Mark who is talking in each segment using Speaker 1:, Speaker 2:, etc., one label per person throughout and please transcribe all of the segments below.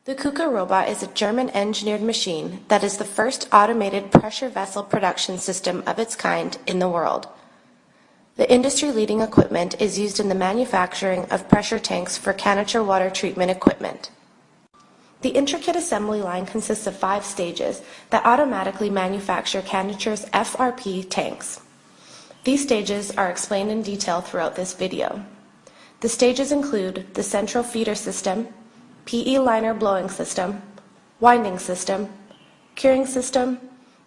Speaker 1: The KUKA robot is a German-engineered machine that is the first automated pressure vessel production system of its kind in the world. The industry-leading equipment is used in the manufacturing of pressure tanks for Canature water treatment equipment. The intricate assembly line consists of 5 stages that automatically manufacture Canature's FRP tanks. These stages are explained in detail throughout this video. The stages include the central feeder system, PE liner blowing system, winding system, curing system,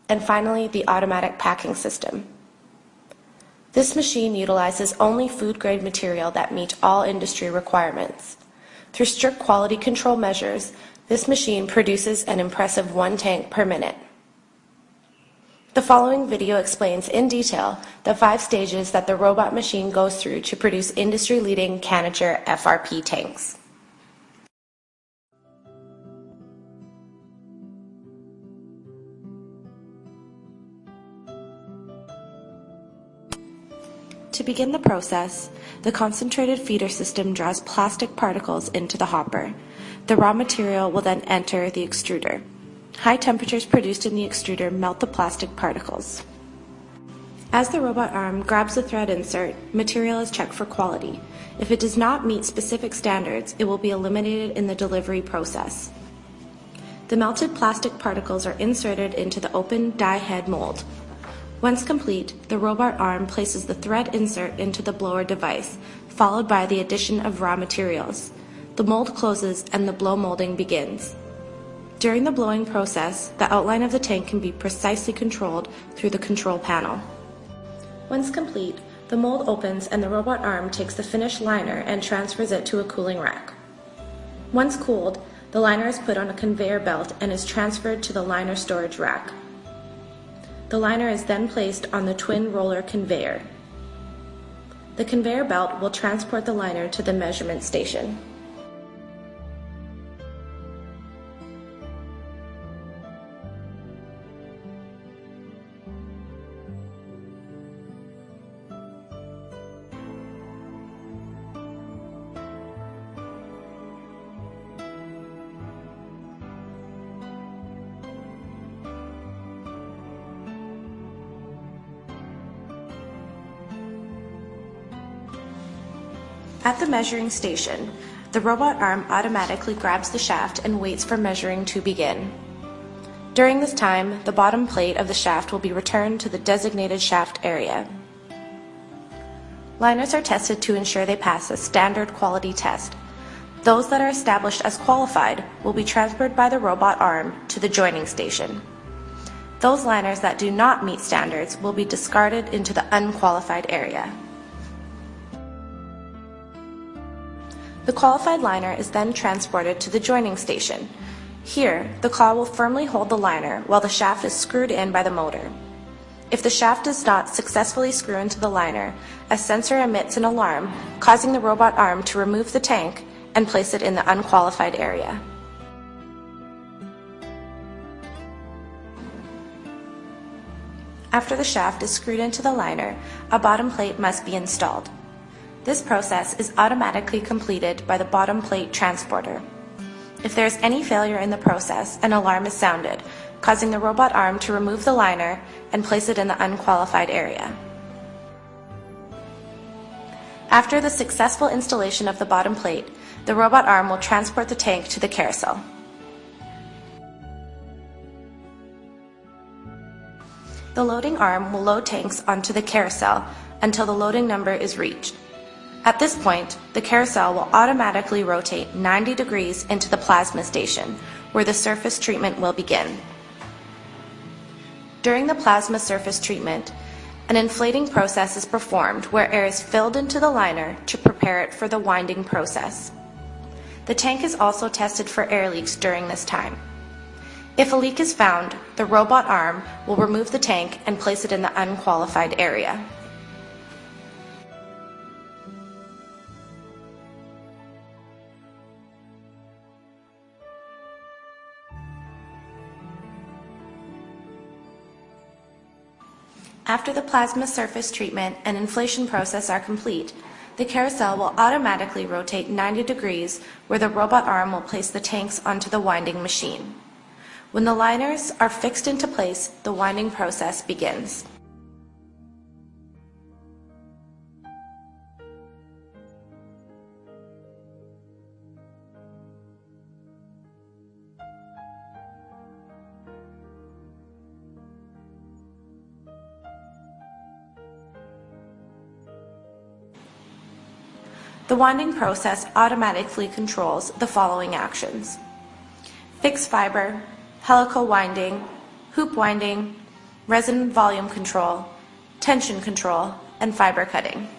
Speaker 1: and finally the automatic packing system. This machine utilizes only food-grade material that meet all industry requirements. Through strict quality control measures, this machine produces an impressive 1 tank per minute. The following video explains in detail the 5 stages that the robot machine goes through to produce industry-leading Canature FRP tanks. To begin the process, the concentrated feeder system draws plastic particles into the hopper. The raw material will then enter the extruder. High temperatures produced in the extruder melt the plastic particles. As the robot arm grabs the thread insert, material is checked for quality. If it does not meet specific standards, it will be eliminated in the delivery process. The melted plastic particles are inserted into the open die head mold. Once complete, the robot arm places the thread insert into the blower device, followed by the addition of raw materials. The mold closes and the blow molding begins. During the blowing process, the outline of the tank can be precisely controlled through the control panel. Once complete, the mold opens and the robot arm takes the finished liner and transfers it to a cooling rack. Once cooled, the liner is put on a conveyor belt and is transferred to the liner storage rack. The liner is then placed on the twin roller conveyor. The conveyor belt will transport the liner to the measurement station. At the measuring station, the robot arm automatically grabs the shaft and waits for measuring to begin. During this time, the bottom plate of the shaft will be returned to the designated shaft area. Liners are tested to ensure they pass a standard quality test. Those that are established as qualified will be transferred by the robot arm to the joining station. Those liners that do not meet standards will be discarded into the unqualified area. The qualified liner is then transported to the joining station. Here, the claw will firmly hold the liner while the shaft is screwed in by the motor. If the shaft does not successfully screw into the liner, a sensor emits an alarm, causing the robot arm to remove the tank and place it in the unqualified area. After the shaft is screwed into the liner, a bottom plate must be installed. This process is automatically completed by the bottom plate transporter. If there is any failure in the process, an alarm is sounded, causing the robot arm to remove the liner and place it in the unqualified area. After the successful installation of the bottom plate, the robot arm will transport the tank to the carousel. The loading arm will load tanks onto the carousel until the loading number is reached. At this point, the carousel will automatically rotate 90 degrees into the plasma station, where the surface treatment will begin. During the plasma surface treatment, an inflating process is performed where air is filled into the liner to prepare it for the winding process. The tank is also tested for air leaks during this time. If a leak is found, the robot arm will remove the tank and place it in the unqualified area. After the plasma surface treatment and inflation process are complete, The carousel will automatically rotate 90 degrees where the robot arm will place the tanks onto the winding machine. When the liners are fixed into place, the winding process begins. The winding process automatically controls the following actions: fixed fiber, helical winding, hoop winding, resin volume control, tension control, and fiber cutting.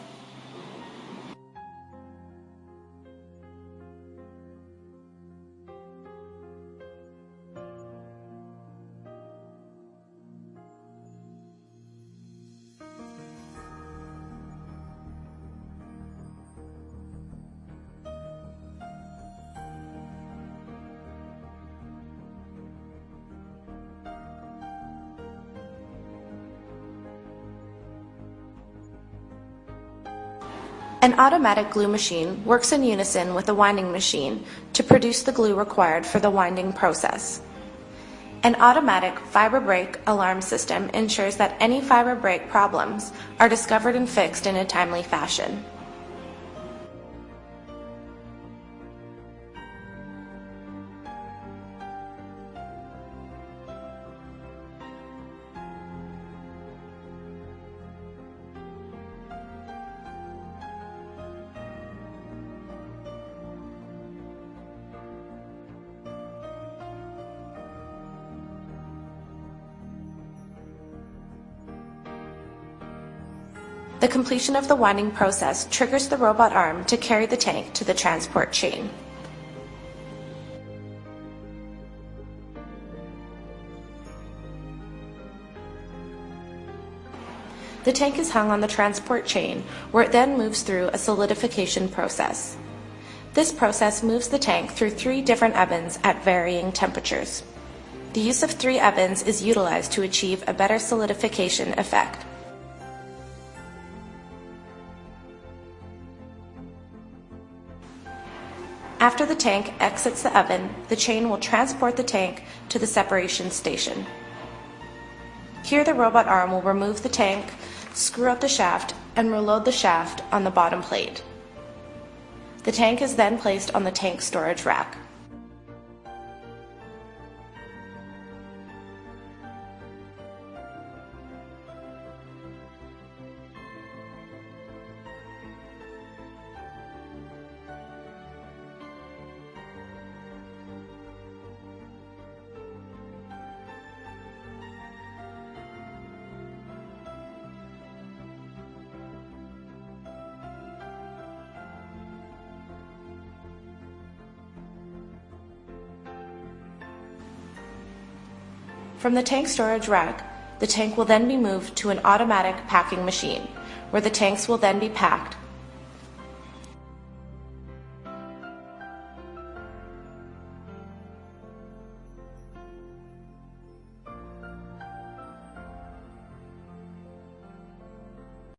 Speaker 1: An automatic glue machine works in unison with the winding machine to produce the glue required for the winding process. An automatic fiber break alarm system ensures that any fiber break problems are discovered and fixed in a timely fashion. The completion of the winding process triggers the robot arm to carry the tank to the transport chain. The tank is hung on the transport chain, where it then moves through a solidification process. This process moves the tank through 3 different ovens at varying temperatures. The use of 3 ovens is utilized to achieve a better solidification effect. After the tank exits the oven, the chain will transport the tank to the separation station. Here the robot arm will remove the tank, screw up the shaft, and reload the shaft on the bottom plate. The tank is then placed on the tank storage rack. From the tank storage rack, the tank will then be moved to an automatic packing machine, where the tanks will then be packed